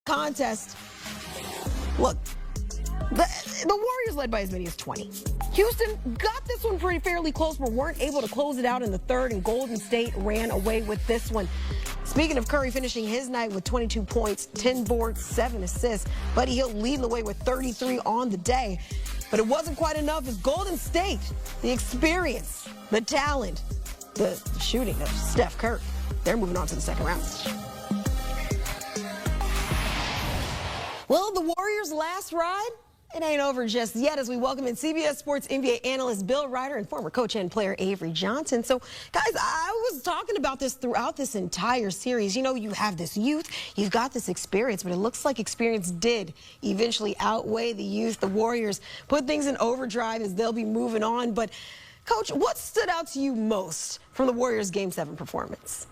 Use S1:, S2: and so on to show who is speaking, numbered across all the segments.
S1: contest. Look, the Warriors led by as many as 20. Houston got this one pretty fairly close, but weren't able to close it out in the third, and Golden State ran away with this one. Speaking of Curry finishing his night with 22 points, 10 boards, 7 assists, Buddy Hield leading the way with 33 on the day. But it wasn't quite enough as Golden State, the experience, the talent, the shooting of Steph Curry, they're moving on to the second round. Well, the Warriors' last ride, it ain't over just yet as we welcome in CBS Sports NBA analyst Bill Ryder and former coach and player Avery Johnson. So, guys, I was talking about this throughout this entire series. You know, you have this youth, you've got this experience, but it looks like experience did eventually outweigh the youth. The Warriors put things in overdrive as they'll be moving on. But, Coach, what stood out to you most from the Warriors' Game 7 performance?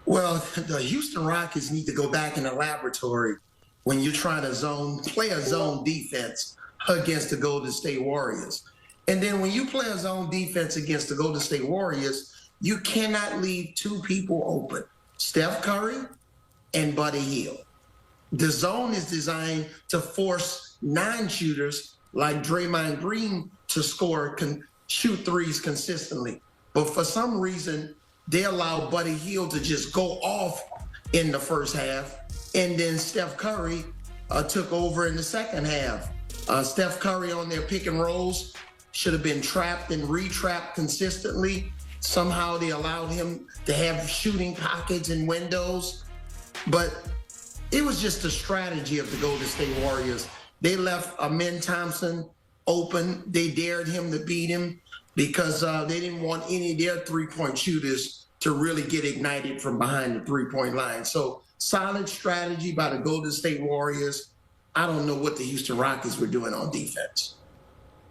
S2: Well, the Houston Rockets need to go back in the laboratory when you're trying to play a zone defense against the Golden State Warriors. And then when you play a zone defense against the Golden State Warriors, you cannot leave two people open, Steph Curry and Buddy Hield. The zone is designed to force non-shooters like Draymond Green to shoot threes consistently. But for some reason, they allow Buddy Hield to just go off in the first half. And then Steph Curry took over in the second half. Steph Curry on their pick and rolls should have been trapped and re-trapped consistently. Somehow they allowed him to have shooting pockets and windows. But it was just a strategy of the Golden State Warriors. They left Amen Thompson open. They dared him to beat him because they didn't want any of their three-point shooters to really get ignited from behind the three-point line. So solid strategy by the Golden State Warriors. I don't know what the Houston Rockets were doing on defense.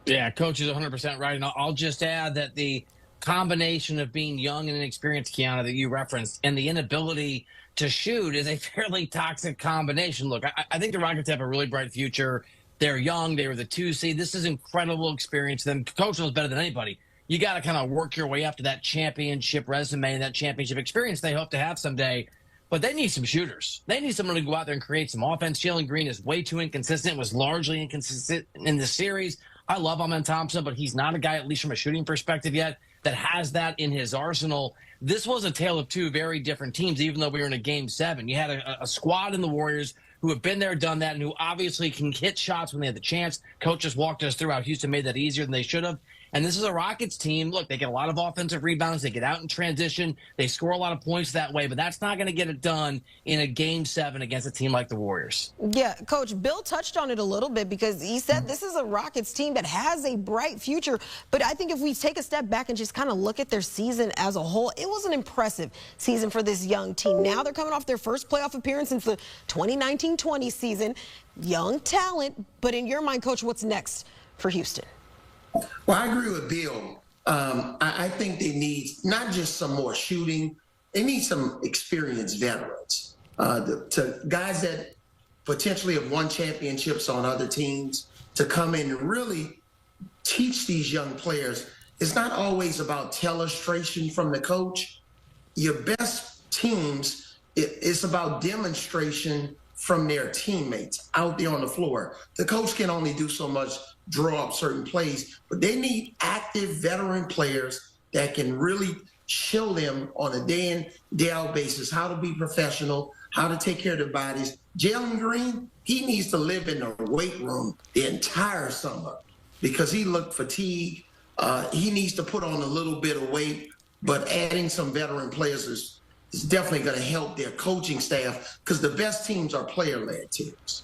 S3: Yeah, Coach is 100% right. And I'll just add that the combination of being young and inexperienced, Kiana, that you referenced, and the inability to shoot is a fairly toxic combination. Look, I think the Rockets have a really bright future. They're young. They were the 2 seed. This is incredible experience. Them Coach knows better than anybody. You got to kind of work your way up to that championship resume and that championship experience they hope to have someday. But they need some shooters. They need someone to go out there and create some offense. Jalen Green is way too inconsistent, was largely inconsistent in this series. I love Amen Thompson, but he's not a guy, at least from a shooting perspective yet, that has that in his arsenal. This was a tale of two very different teams, even though we were in a Game 7. You had a squad in the Warriors who have been there, done that, and who obviously can hit shots when they had the chance. Coach just walked us through how Houston made that easier than they should have. And this is a Rockets team. Look, they get a lot of offensive rebounds. They get out in transition. They score a lot of points that way, but that's not going to get it done in a Game 7 against a team like the Warriors.
S1: Yeah, Coach, Bill touched on it a little bit because he said this is a Rockets team that has a bright future. But I think if we take a step back and just kind of look at their season as a whole, it was an impressive season for this young team. Now they're coming off their first playoff appearance since the 2019-20 season. Young talent, but in your mind, Coach, what's next for Houston?
S2: Well, I agree with Bill. I think they need not just some more shooting, they need some experienced veterans, to guys that potentially have won championships on other teams, to come in and really teach these young players. It's not always about telestration from the coach. Your best teams, it's about demonstration from their teammates out there on the floor. The coach can only do so much, draw up certain plays, but they need active veteran players that can really show them on a day in, day out basis how to be professional, how to take care of their bodies. Jalen Green, he needs to live in the weight room the entire summer because he looked fatigued. He needs to put on a little bit of weight, but adding some veteran players is definitely going to help their coaching staff because the best teams are player-led teams.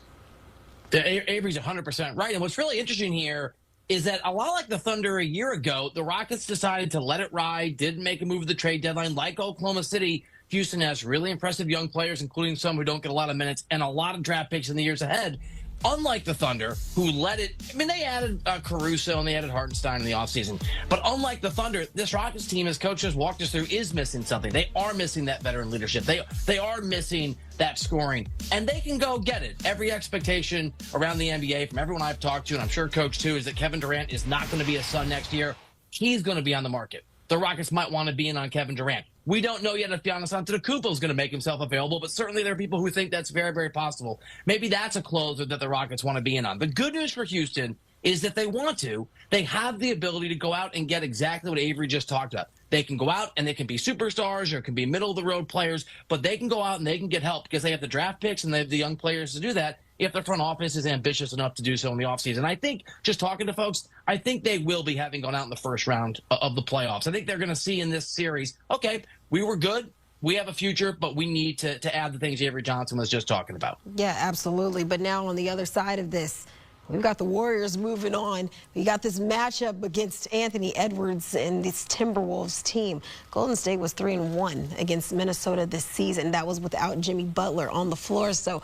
S3: Avery's 100% right. And what's really interesting here is that a lot like the Thunder a year ago, the Rockets decided to let it ride, didn't make a move at the trade deadline. Like Oklahoma City, Houston has really impressive young players, including some who don't get a lot of minutes, and a lot of draft picks in the years ahead. Unlike the Thunder, who let it, I mean, they added Caruso and they added Hartenstein in the offseason. But unlike the Thunder, this Rockets team, as Coach just walked us through, is missing something. They are missing that veteran leadership. They are missing that scoring. And they can go get it. Every expectation around the NBA from everyone I've talked to, and I'm sure Coach too, is that Kevin Durant is not going to be a Sun next year. He's going to be on the market. the Rockets might want to be in on Kevin Durant. We don't know yet if Giannis Antetokounmpo is going to make himself available, but certainly there are people who think that's very, very possible. Maybe that's a closer that the Rockets want to be in on. The good news for Houston is that they want to. They have the ability to go out and get exactly what Avery just talked about. They can go out and they can be superstars or it can be middle-of-the-road players, but they can go out and they can get help because they have the draft picks and they have the young players to do that if the front office is ambitious enough to do so in the offseason. I think, just talking to folks, I think they will be having gone out in the first round of the playoffs. I think they're going to see in this series, okay, we were good, we have a future, but we need to add the things Avery Johnson was just talking about.
S1: Yeah, absolutely. But now on the other side of this, we've got the Warriors moving on. We got this matchup against Anthony Edwards and this Timberwolves team. Golden State was 3-1 against Minnesota this season. That was without Jimmy Butler on the floor. So,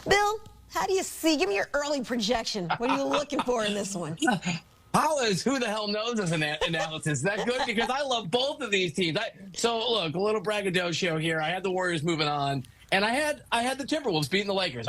S1: Bill, how do you see? Give me your early projection. What are you looking for in this one?
S3: Paula's who the hell knows as an analysis. Is that good? Because I love both of these teams. So, look, a little braggadocio here. I had the Warriors moving on, and I had the Timberwolves beating the Lakers.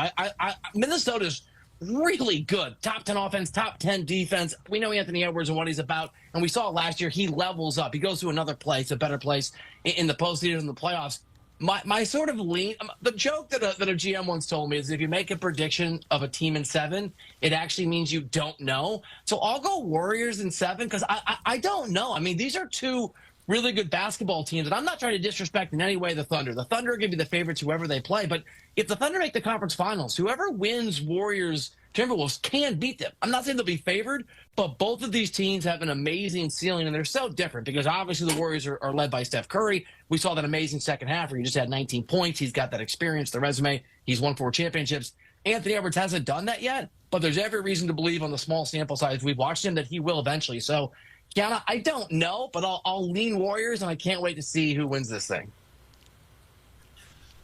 S3: Minnesota's really good. Top 10 offense, top 10 defense. We know Anthony Edwards and what he's about, and we saw last year he levels up. He goes to another place, a better place in the postseason and the playoffs. My sort of lean, the joke that a GM once told me is if you make a prediction of a team in 7, it actually means you don't know. So I'll go Warriors in 7 because I don't know. I mean, these are two really good basketball teams, and I'm not trying to disrespect in any way the Thunder. The Thunder are going to be the favorites whoever they play, but if the Thunder make the conference finals, whoever wins Warriors Timberwolves can beat them. I'm not saying they'll be favored, but both of these teams have an amazing ceiling, and they're so different because obviously the Warriors are led by Steph Curry. We saw that amazing second half where he just had 19 points. He's got that experience, the resume. He's won 4 championships. Anthony Edwards hasn't done that yet, but there's every reason to believe on the small sample size we've watched him that he will eventually. So, Kiana, I don't know, but I'll lean Warriors, and I can't wait to see who wins this thing.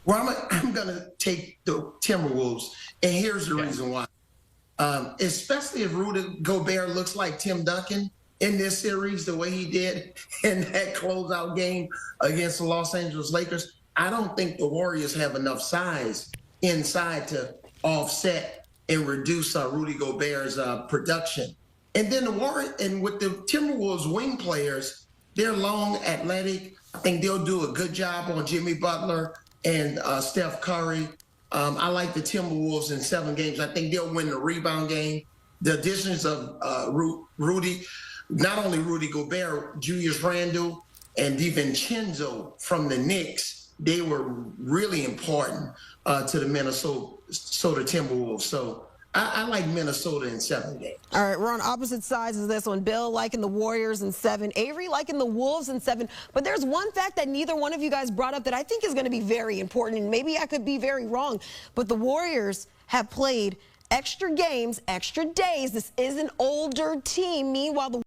S2: Well, I'm going to take the Timberwolves, and here's the reason why. Especially if Rudy Gobert looks like Tim Duncan in this series, the way he did in that closeout game against the Los Angeles Lakers. I don't think the Warriors have enough size inside to offset and reduce Rudy Gobert's production. And then with the Timberwolves wing players, they're long, athletic. I think they'll do a good job on Jimmy Butler and Steph Curry. I like the Timberwolves in 7 games. I think they'll win the rebound game. The additions of Rudy, not only Rudy Gobert, Julius Randle, and DiVincenzo from the Knicks, they were really important to the Minnesota Timberwolves. So I like Minnesota in 7 games.
S1: All right, we're on opposite sides of this one. Bill liking the Warriors in 7. Avery liking the Wolves in 7. But there's one fact that neither one of you guys brought up that I think is going to be very important, and maybe I could be very wrong. But the Warriors have played extra games, extra days. This is an older team. Meanwhile, the